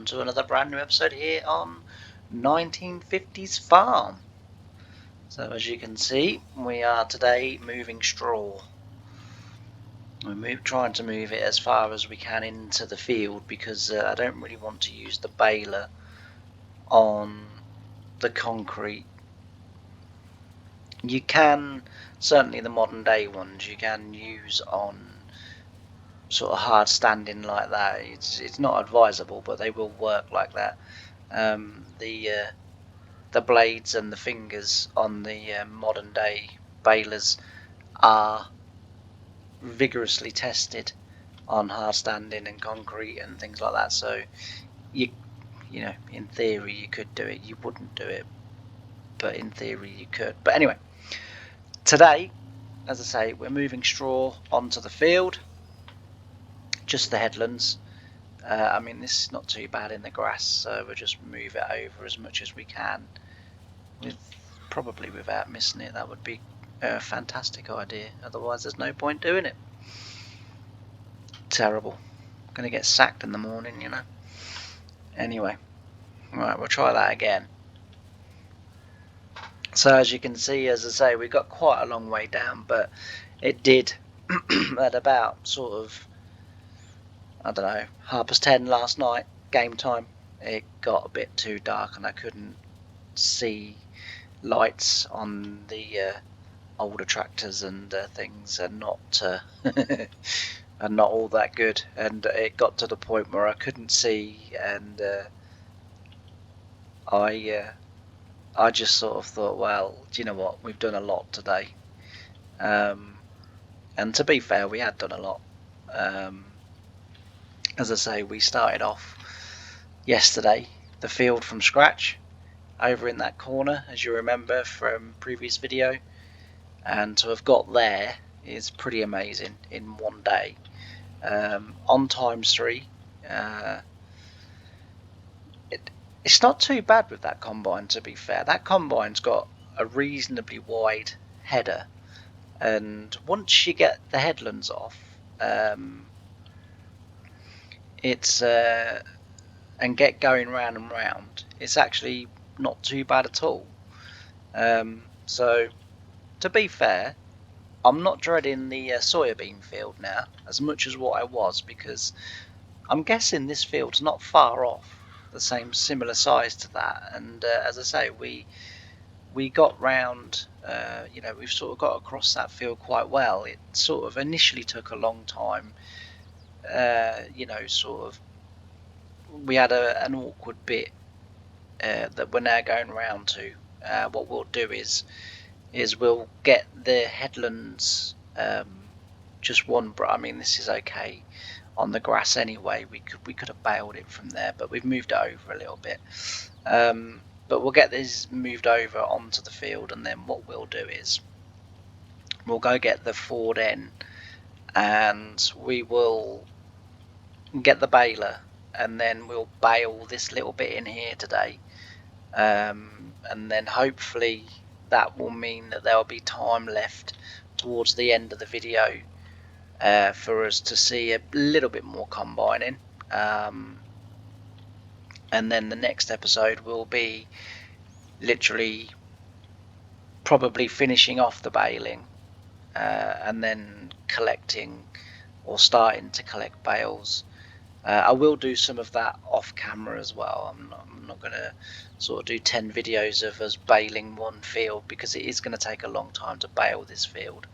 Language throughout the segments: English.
welcome to another brand new episode here on 1950's Farm. So as you can see, we are today moving straw. We're trying to move it as far as we can into the field because I don't really want to use the baler on the concrete. You can, certainly the modern day ones, you can use on sort of hard standing like that. It's not advisable, but they will work like that. The blades and the fingers on the modern day balers are vigorously tested on hard standing and concrete and things like that. So you know, in theory you could do it. You wouldn't do it, but in theory you could. But anyway, today, as I say, we're moving straw onto the field. Just the headlands. I mean, this is not too bad in the grass, so we'll just move it over as much as we can, probably without missing it. That would be a fantastic idea. Otherwise, there's no point doing it. Terrible. Gonna get sacked in the morning, you know. Anyway, right, we'll try that again. So as you can see, as I say, we got quite a long way down, but it did at about sort of, I don't know, 10:30 last night, game time. It got a bit too dark and I couldn't see lights on the older tractors and things are not are not all that good, and it got to the point where I couldn't see, and I just sort of thought, well, do you know what, we've done a lot today, and to be fair, we had done a lot. As I say, we started off yesterday the field from scratch over in that corner, as you remember from previous video, and to have got there is pretty amazing in one day. On ×3, it's not too bad with that combine, to be fair. That combine's got a reasonably wide header, and once you get the headlands off, it's and get going round and round, it's actually not too bad at all. So to be fair, I'm not dreading the soybean field now as much as what I was, because I'm guessing this field's not far off the similar size to that, and as I say, we got round, you know, we've sort of got across that field quite well. It sort of initially took a long time, you know, sort of we had an awkward bit that we're now going round to. What we'll do is we'll get the headlands just one, I mean, this is okay on the grass anyway. We could have bailed it from there, but we've moved it over a little bit. But we'll get this moved over onto the field, and then what we'll do is we'll go get the Ford N, and we will get the baler, and then we'll bale this little bit in here today, and then hopefully that will mean that there will be time left towards the end of the video for us to see a little bit more combining, and then the next episode will be literally probably finishing off the baling, and then collecting or starting to collect bales. I will do some of that off camera as well. I'm not going to sort of do 10 videos of us baling one field, because it is going to take a long time to bale this field.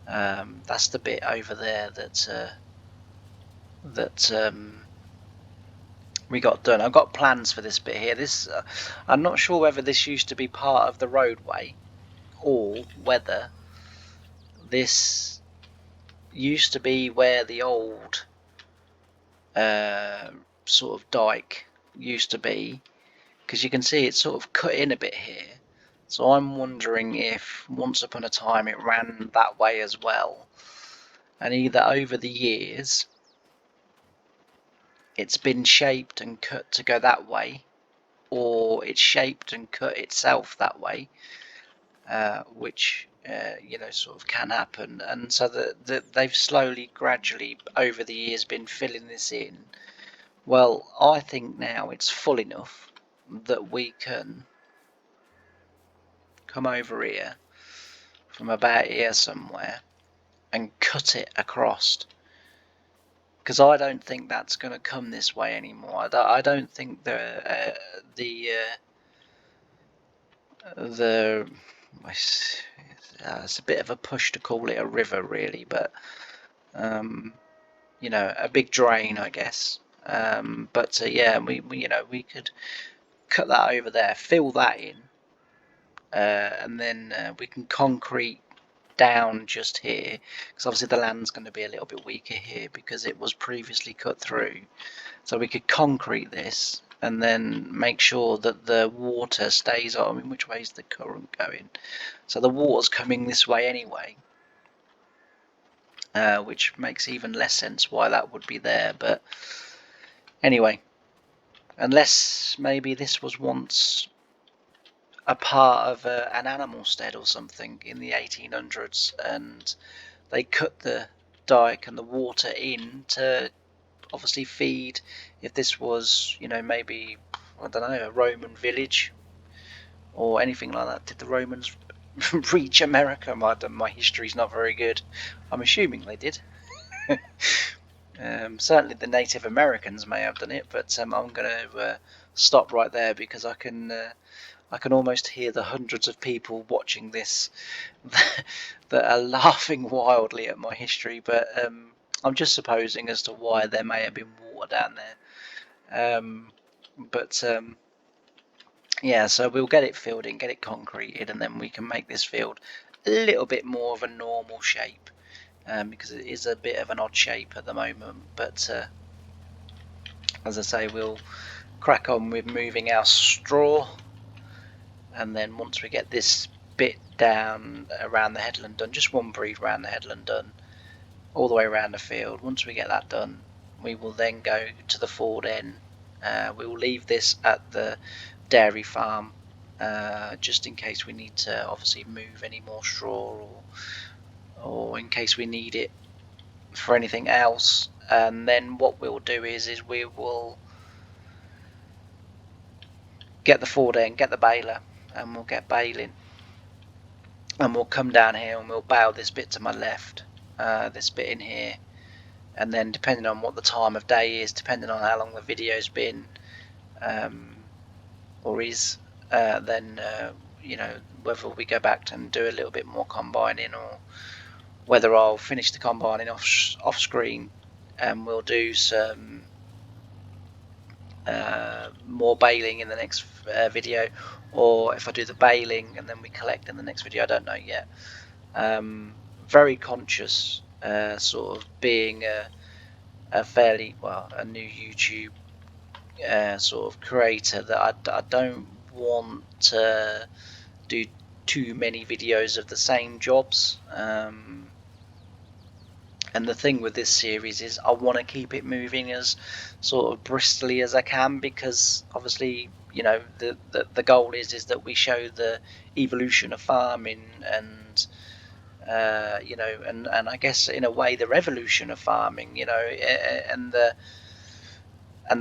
That's the bit over there that we got done. I've got plans for this bit here. This I'm not sure whether this used to be part of the roadway or whether this used to be where the old sort of dike used to be, because you can see it's sort of cut in a bit here. So I'm wondering if once upon a time it ran that way as well, and either over the years it's been shaped and cut to go that way, or it's shaped and cut itself that way, which you know, sort of can happen. And so that they've slowly, gradually over the years been filling this in Well, I think now it's full enough that we can come over here from about here somewhere and cut it across, because I don't think that's going to come this way anymore. I don't think the it's a bit of a push to call it a river, really, but you know, a big drain, I guess. But yeah, we could cut that over there, fill that in, and then we can concrete down just here, because obviously the land's going to be a little bit weaker here because it was previously cut through. So we could concrete this and then make sure that the water stays on. I mean, which way is the current going? So the water's coming this way anyway, which makes even less sense why that would be there. But anyway, unless maybe this was once a part of an animal stead or something in the 1800s, and they cut the dike and the water in to obviously feed, if this was, you know, maybe, I don't know, a Roman village or anything like that. Did the Romans reach America? My history's not very good. I'm assuming they did. Certainly the Native Americans may have done it, but I'm going to stop right there, because I can almost hear the hundreds of people watching this that are laughing wildly at my history. But I'm just supposing as to why there may have been water down there. Yeah, so we'll get it filled in, get it concreted, and then we can make this field a little bit more of a normal shape, because it is a bit of an odd shape at the moment. But as I say, we'll crack on with moving our straw, and then once we get this bit down around the headland done, just one breed around the headland done, all the way around the field, once we get that done, we will then go to the forward end. We will leave this at the dairy farm, just in case we need to obviously move any more straw, or in case we need it for anything else. And then what we'll do is we will get the forward end, get the baler, and we'll get baling, and we'll come down here and we'll bale this bit to my left, this bit in here, and then depending on what the time of day is, depending on how long the video's been, or is, then you know, whether we go back and do a little bit more combining, or whether I'll finish the combining off screen and we'll do some more baling in the next video, or if I do the baling and then we collect in the next video, I don't know yet. Very conscious, sort of being a fairly, well, a new YouTube sort of creator, that I don't want to do too many videos of the same jobs. And the thing with this series is I want to keep it moving as sort of bristly as I can, because obviously, you know, the goal is that we show the evolution of farming, and you know, and I guess in a way the revolution of farming, you know, and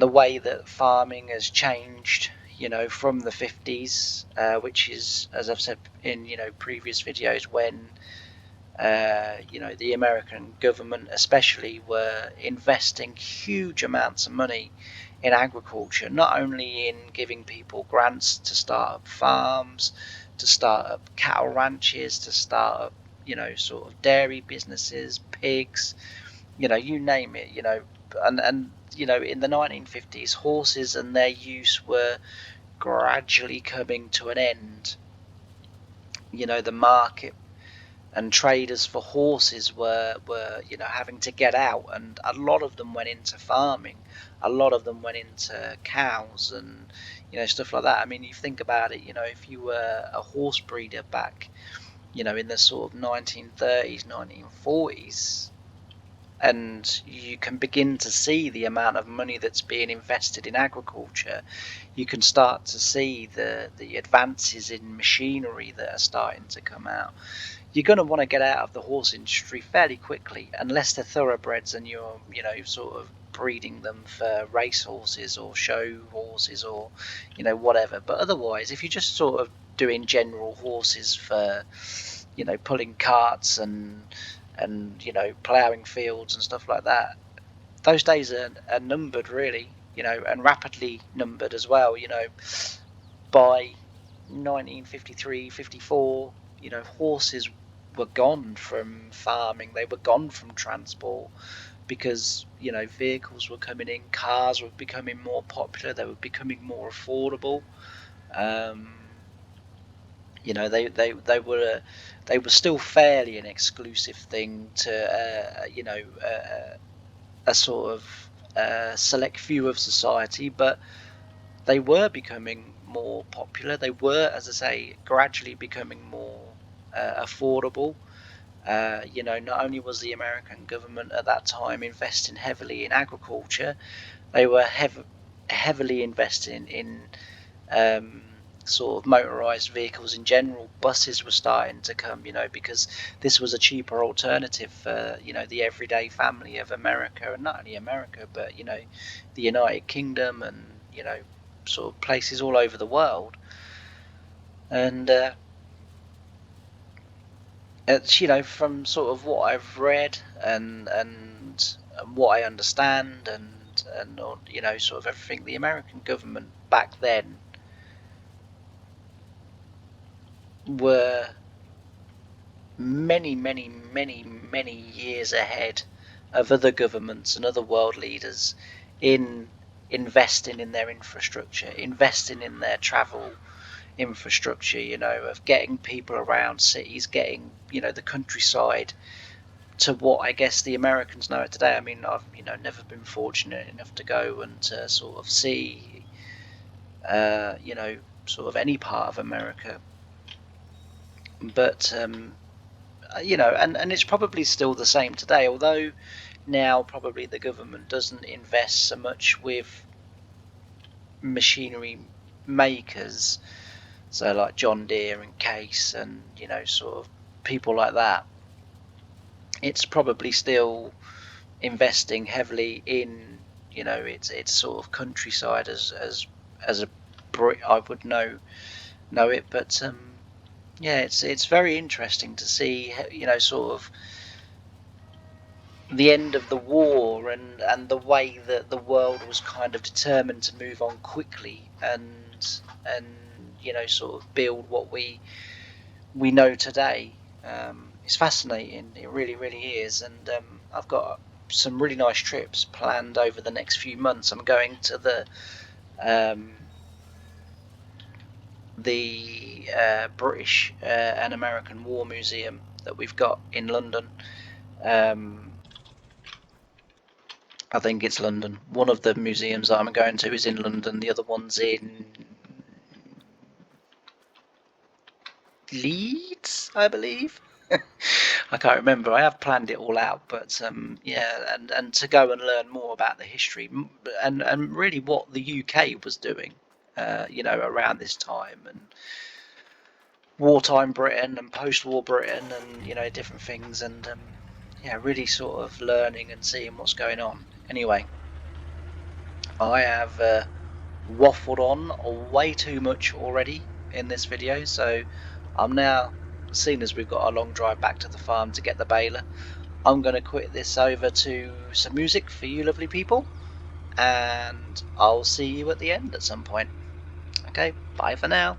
the way that farming has changed, you know, from the 50s, which is, as I've said in, you know, previous videos, when you know, the American government especially were investing huge amounts of money in agriculture, not only in giving people grants to start up farms, to start up cattle ranches, to start up, you know, sort of dairy businesses, pigs, you know, you name it, you know. And you know, in the 1950s, horses and their use were gradually coming to an end. You know, the market and traders for horses were you know, having to get out, and a lot of them went into farming, a lot of them went into cows and, you know, stuff like that. I mean, you think about it, you know, if you were a horse breeder back, you know, in the sort of 1930s, 1940s, and you can begin to see the amount of money that's being invested in agriculture, you can start to see the advances in machinery that are starting to come out. You're going to want to get out of the horse industry fairly quickly, unless they're thoroughbreds and you're, you know, sort of breeding them for race horses or show horses or whatever. But otherwise, if you're just sort of doing general horses for pulling carts and ploughing fields and stuff like that, those days are numbered, really, and rapidly numbered as well. By 1953, 54, horses were gone from farming, they were gone from transport, because vehicles were coming in, cars were becoming more popular, they were becoming more affordable. They were still fairly an exclusive thing to a sort of select few of society, but they were becoming more popular. They were, as I say, gradually becoming more affordable. Not only was the American government at that time investing heavily in agriculture, they were heavily investing in sort of motorized vehicles in general. Buses were starting to come, because this was a cheaper alternative for, the everyday family of America, and not only America, but, the United Kingdom and, sort of places all over the world. And it's, from sort of what I've read and what I understand and sort of everything, the American government back then were many, many, many, many years ahead of other governments and other world leaders in investing in their infrastructure, investing in their travel infrastructure, of getting people around cities, getting, the countryside to what I guess the Americans know it today. I mean, I've, never been fortunate enough to go and to sort of see, sort of any part of America. But, and it's probably still the same today, although now probably the government doesn't invest so much with machinery makers, so like John Deere and Case and, sort of people like that. It's probably still investing heavily in, its sort of countryside as a Brit, I would know it, but yeah, it's very interesting to see, sort of the end of the war and the way that the world was kind of determined to move on quickly and sort of build what we know today. It's fascinating, it really, really is, and I've got some really nice trips planned over the next few months. I'm going to the British and American War Museum that we've got in London. I think it's London. One of the museums I'm going to is in London, the other one's in Leeds, I believe. I can't remember. I have planned it all out, but yeah, and to go and learn more about the history and really what the UK was doing, around this time, and wartime Britain and post-war Britain, and different things, and yeah, really sort of learning and seeing what's going on. Anyway, I have waffled on way too much already in this video, so I'm now, seeing as we've got a long drive back to the farm to get the baler, I'm going to quit this over to some music for you lovely people, and I'll see you at the end at some point. Okay, bye for now.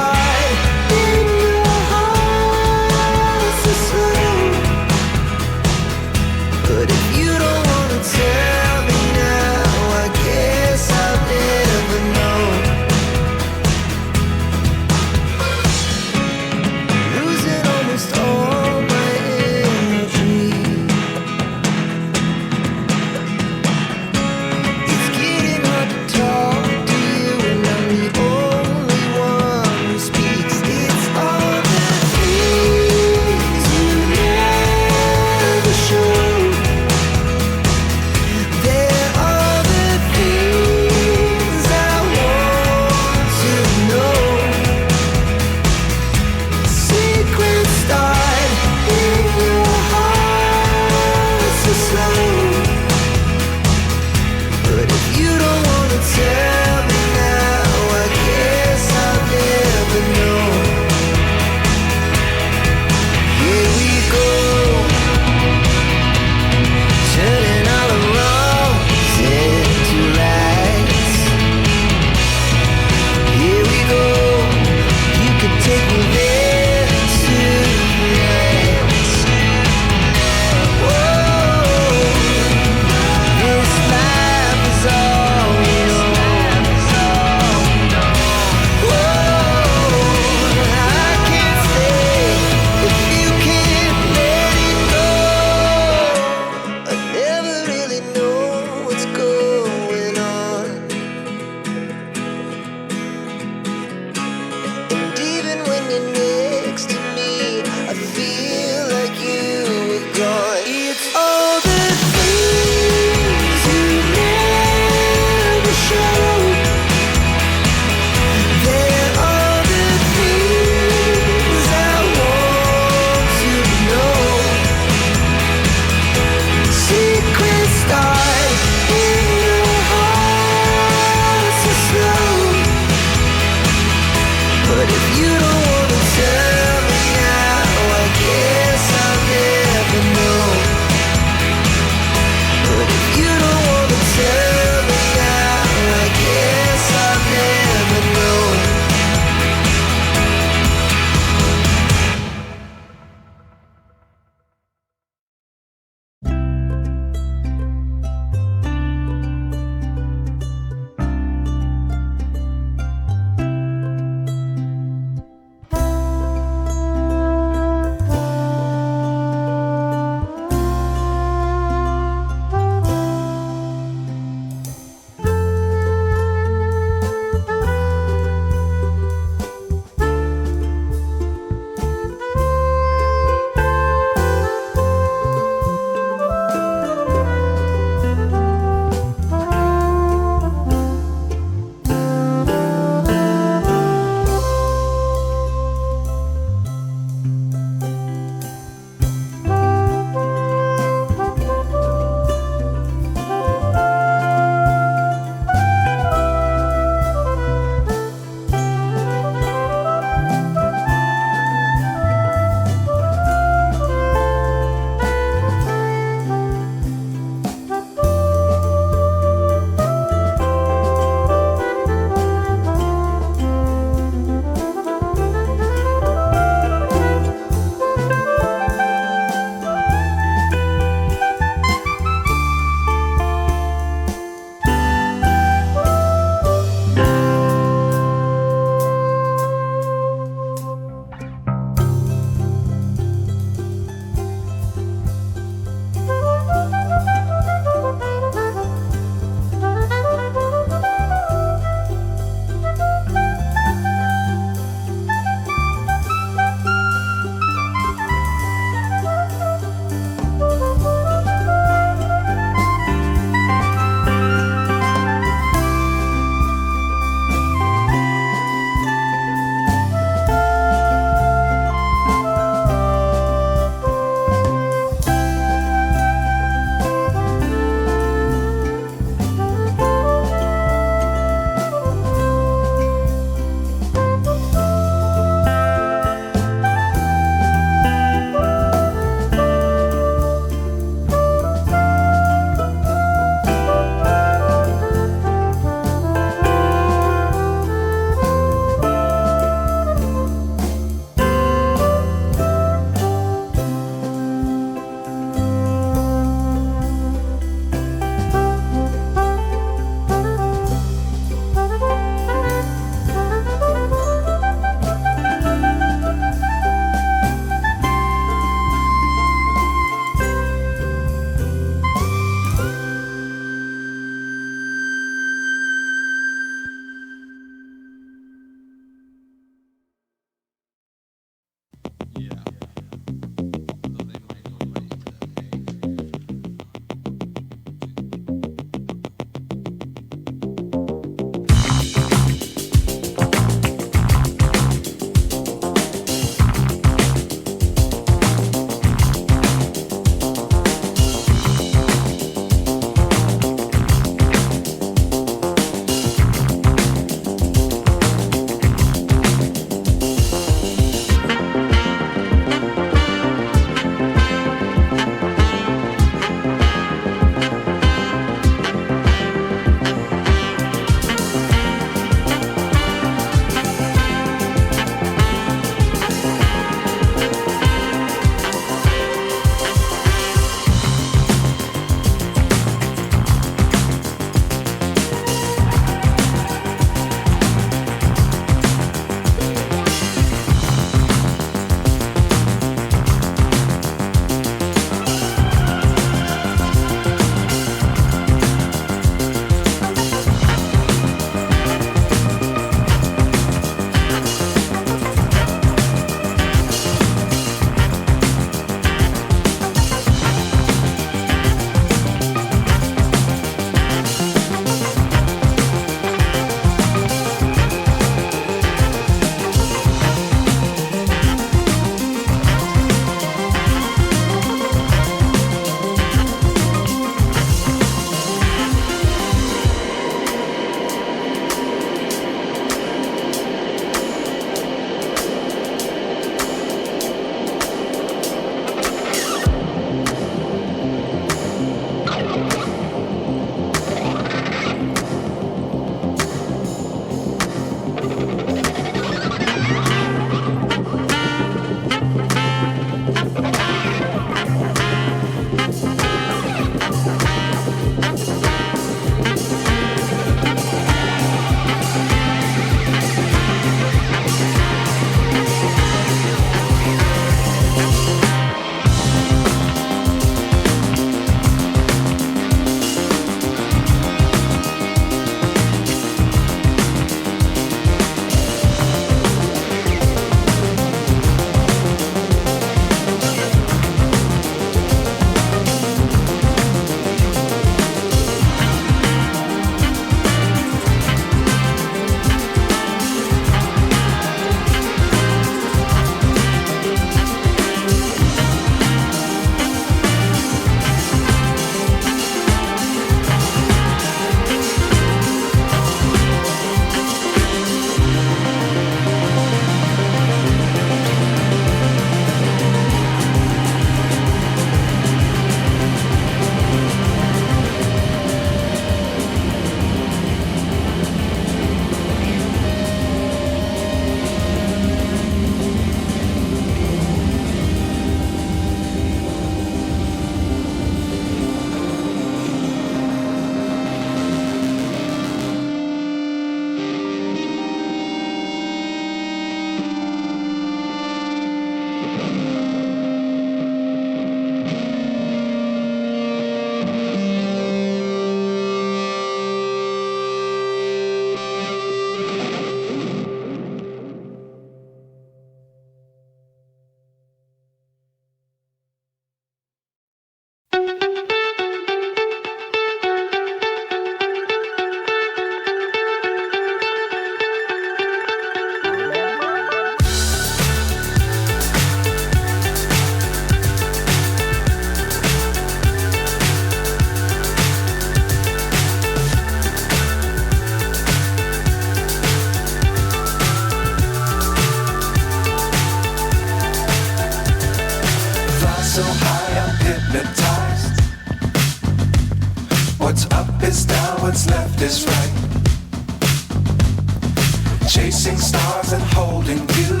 chasing stars and holding you.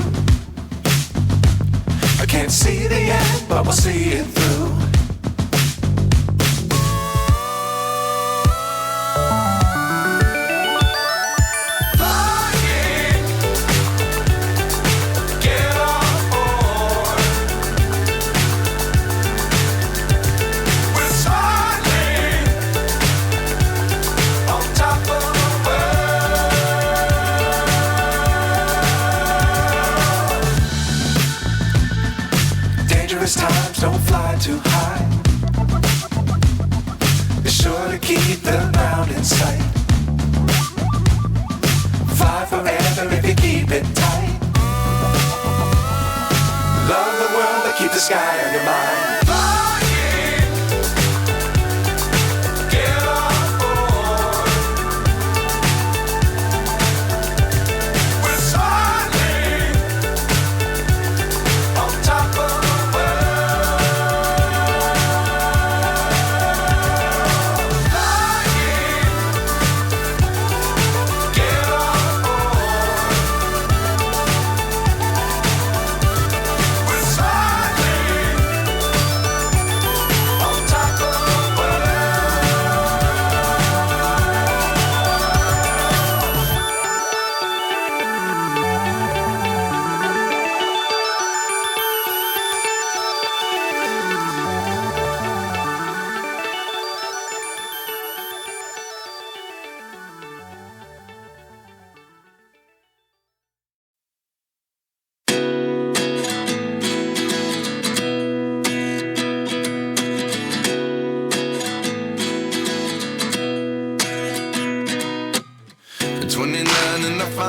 I can't see the end, but we'll see it through. Times don't fly too high. Be sure to keep the ground in sight. Fly forever if you keep it tight. Love the world but keep the sky on your mind.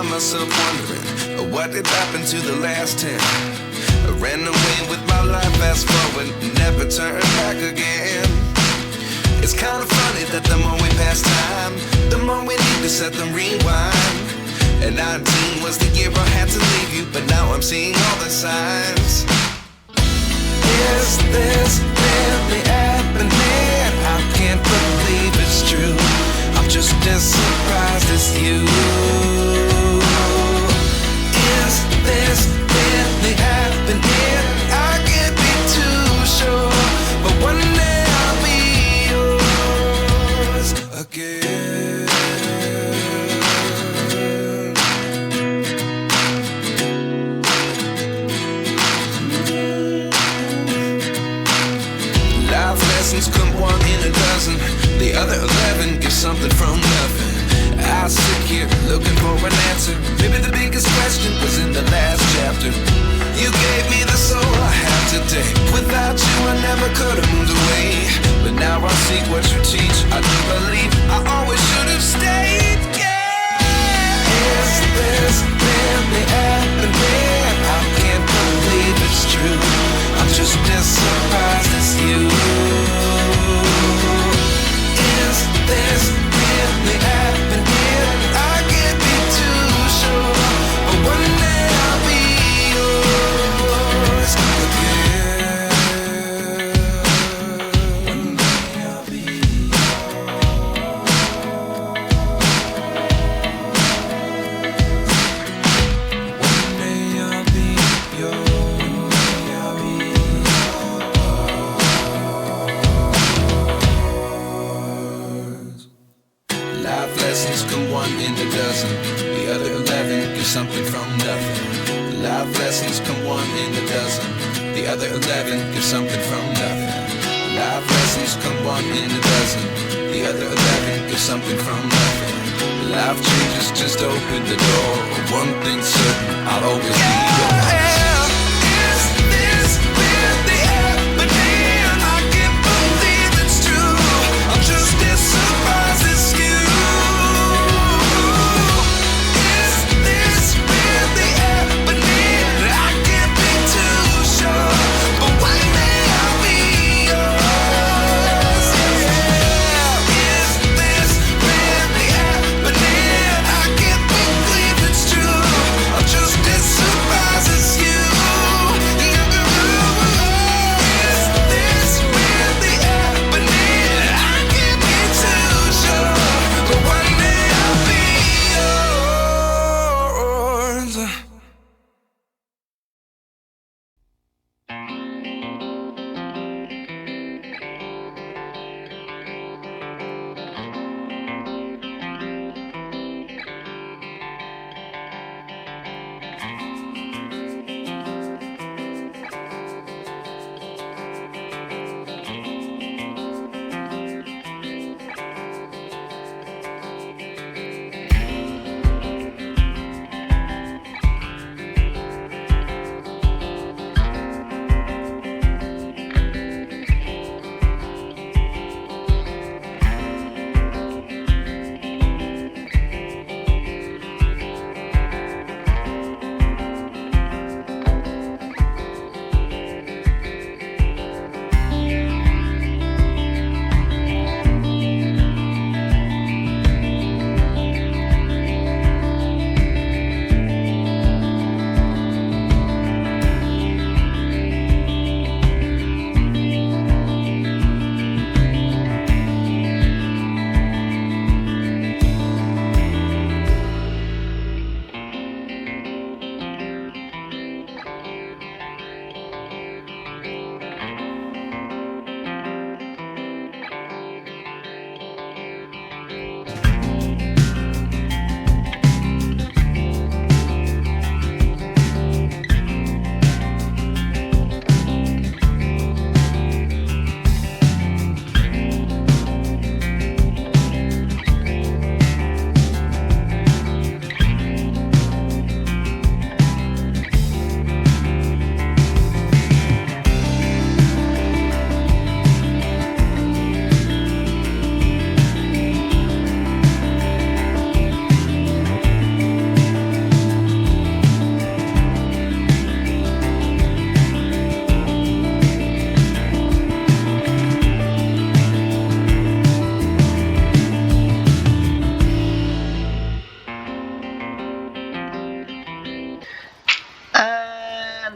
Myself wondering what did happen to the last 10. I ran away with my life, fast forward, never turn back again. It's kind of funny that the more we pass time, the more we need to set them rewind. And 19 was the year I had to leave you, but now I'm seeing all the signs. Is this really happening? I can't believe it's true. I'm just as surprised as you. Is this really happening? I can't be too sure, but one day I'll be yours again. Life lessons come one in a dozen. The other 11 give something from nothing. I sit here looking for an answer. Maybe the biggest question was in the last chapter. You gave me the soul I have today. Without you I never could have moved away. But now I see what you teach. I do believe I always should have stayed. Yeah. Is this really happening? I can't believe it's true. I'm just as surprised as you. Is this really happening? I can't be too sure, but one day I'll be yours again. One day I'll be yours. One day I'll be yours. I'll be yours. Life lessons come one in a dozen. The other 11 give something from nothing. Life lessons come one in a dozen. The other 11 give something from nothing. Life lessons come one in a dozen. The other 11 give something from nothing. Life changes just open the door. One thing's certain, I'll always be yours. Is this really happening? I can't believe it's true. I'm just as surprised as you. Is this really happening? I can't be too sure, but one day I'll be yours. Yeah. Is this really happening? I can't believe it's true. I'm just as surprised as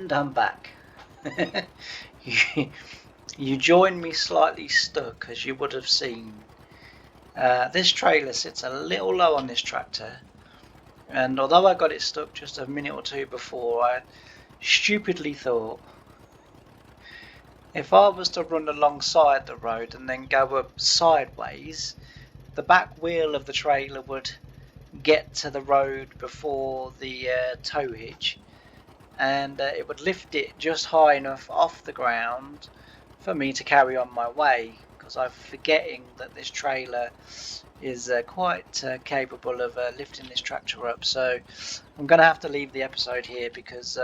And I'm back. You joined me slightly stuck, as you would have seen. This trailer sits a little low on this tractor, and although I got it stuck just a minute or two before, I stupidly thought if I was to run alongside the road and then go up sideways, the back wheel of the trailer would get to the road before the tow hitch, and it would lift it just high enough off the ground for me to carry on my way, because I'm forgetting that this trailer is quite capable of lifting this tractor up. So I'm going to have to leave the episode here because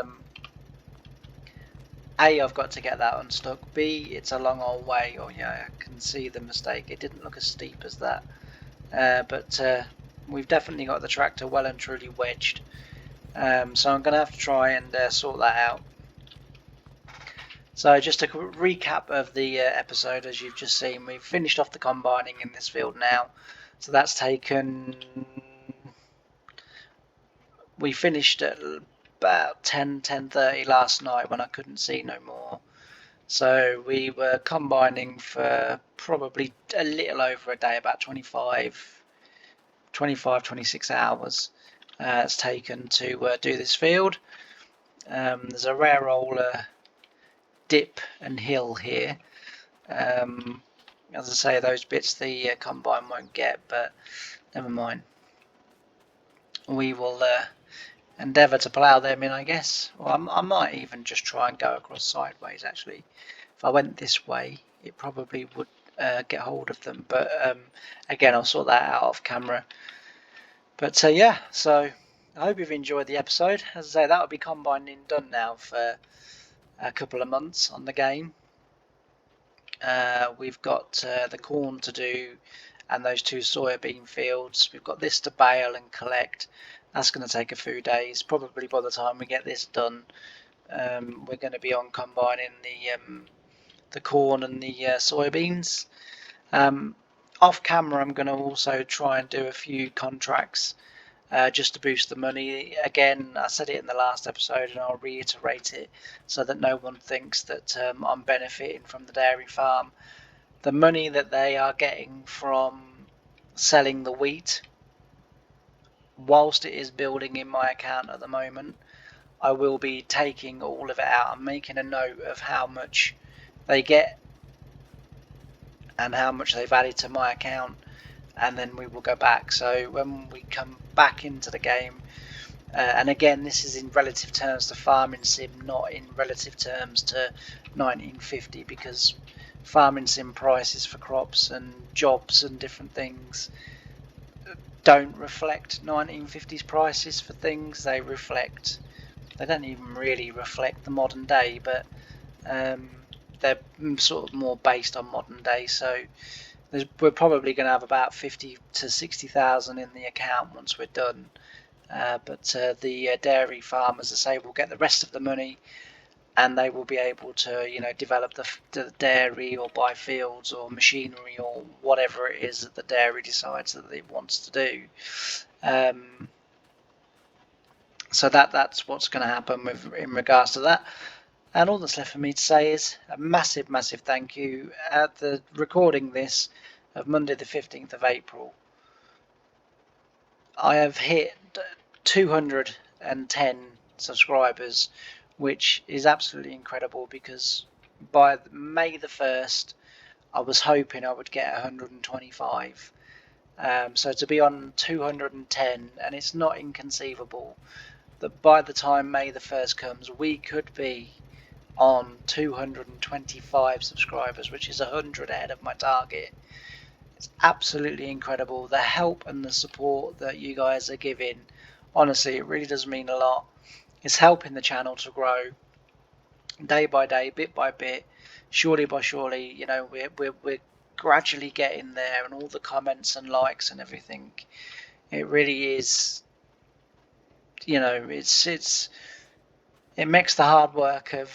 A, I've got to get that unstuck, B, it's a long old way. Oh yeah, I can see the mistake, it didn't look as steep as that, but we've definitely got the tractor well and truly wedged. So I'm going to have to try and sort that out. So just a recap of the episode, as you've just seen, we've finished off the combining in this field now. So that's taken... We finished at about 10:30 last night when I couldn't see no more. So we were combining for probably a little over a day, about 26 hours it's taken to do this field. There's a rare old dip and hill here. As I say, those bits the combine won't get, but never mind. We will endeavour to plough them in, I guess. Well, I might even just try and go across sideways, actually. If I went this way, it probably would get hold of them, but again, I'll sort that out off camera. But yeah, so I hope you've enjoyed the episode. As I say, that will be combining done now for a couple of months on the game. We've got the corn to do and those 2 soybean fields. We've got this to bale and collect. That's going to take a few days. Probably by the time we get this done, we're going to be on combining the corn and the soybeans. Off camera, I'm going to also try and do a few contracts just to boost the money. Again, I said it in the last episode and I'll reiterate it so that no one thinks that I'm benefiting from the dairy farm. The money that they are getting from selling the wheat, whilst it is building in my account at the moment, I will be taking all of it out and making a note of how much they get and how much they've added to my account, and then we will go back. So when we come back into the game, and again, this is in relative terms to Farming Sim, not in relative terms to 1950, because Farming Sim prices for crops and jobs and different things don't reflect 1950s prices for things. They don't even really reflect the modern day, but they're sort of more based on modern day. So we're probably going to have about 50 to 60,000 in the account once we're done. But the dairy farmers, as I say, will get the rest of the money, and they will be able to, develop the dairy or buy fields or machinery or whatever it is that the dairy decides that it wants to do. So that's what's going to happen in regards to that. And all that's left for me to say is a massive, massive thank you. At the recording this of Monday the 15th of April, I have hit 210 subscribers, which is absolutely incredible, because by May the 1st I was hoping I would get 125. So to be on 210, and it's not inconceivable that by the time May the 1st comes, we could be on 225 subscribers, which is 100 ahead of my target. It's absolutely incredible, the help and the support that you guys are giving. Honestly, it really does mean a lot. It's helping the channel to grow day by day, bit by bit, surely by surely. We're gradually getting there, and all the comments and likes and everything, it really is, it makes the hard work of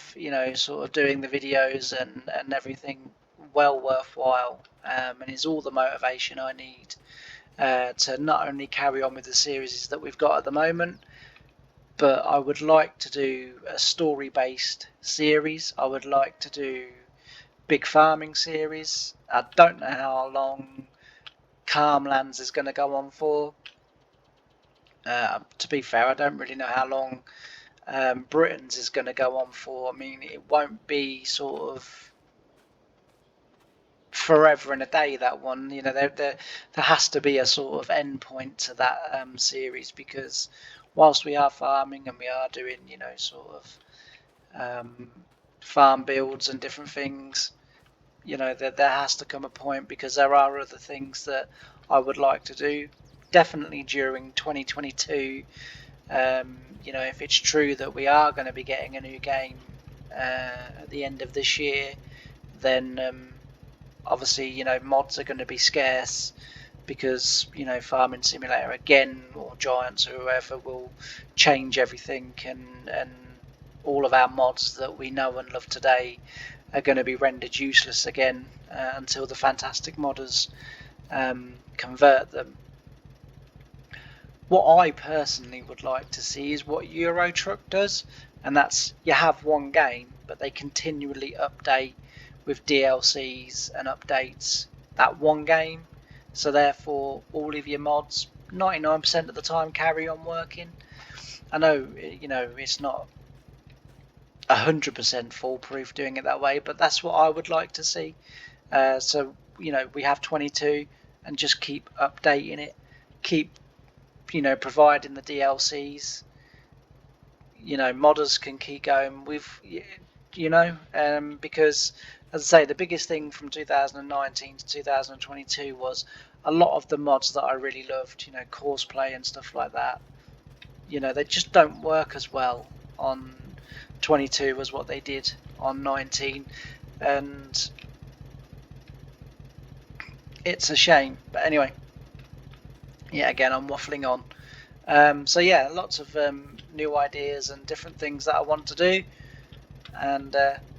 sort of doing the videos and everything well worthwhile, and it's all the motivation I need to not only carry on with the series that we've got at the moment, but I would like to do a story-based series. I would like to do big farming series. I don't know how long Calmlands is going to go on for. To be fair, I don't really know how long Britain's is going to go on for. I mean, it won't be sort of forever and a day, that one. You know, there has to be a sort of end point to that series, because whilst we are farming and we are doing, you know, sort of farm builds and different things, you know, there has to come a point, because there are other things that I would like to do, definitely during 2022. You know, if it's true that we are going to be getting a new game at the end of this year, then obviously, you know, mods are going to be scarce, because, you know, Farming Simulator again, or Giants, or whoever, will change everything, and all of our mods that we know and love today are going to be rendered useless again until the fantastic modders convert them. What I personally would like to see is what Euro Truck does, and that's, you have one game, but they continually update with DLCs and updates that one game, so therefore all of your mods 99% of the time carry on working. I know, you know, it's not 100% foolproof doing it that way, but that's what I would like to see. So, you know, we have 22 and just keep updating it, keep, you know, providing the DLCs. You know, modders can keep going with, you know, because, as I say, the biggest thing from 2019 to 2022 was a lot of the mods that I really loved, you know, Courseplay and stuff like that. You know, they just don't work as well on 22 as what they did on 19, and it's a shame. But anyway, yeah, again, I'm waffling on. So yeah, lots of new ideas and different things that I want to do, and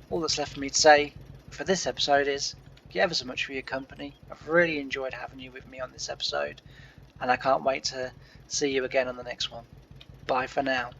all that's left for me to say for this episode is, thank you ever so much for your company. I've really enjoyed having you with me on this episode, and I can't wait to see you again on the next one. Bye for now.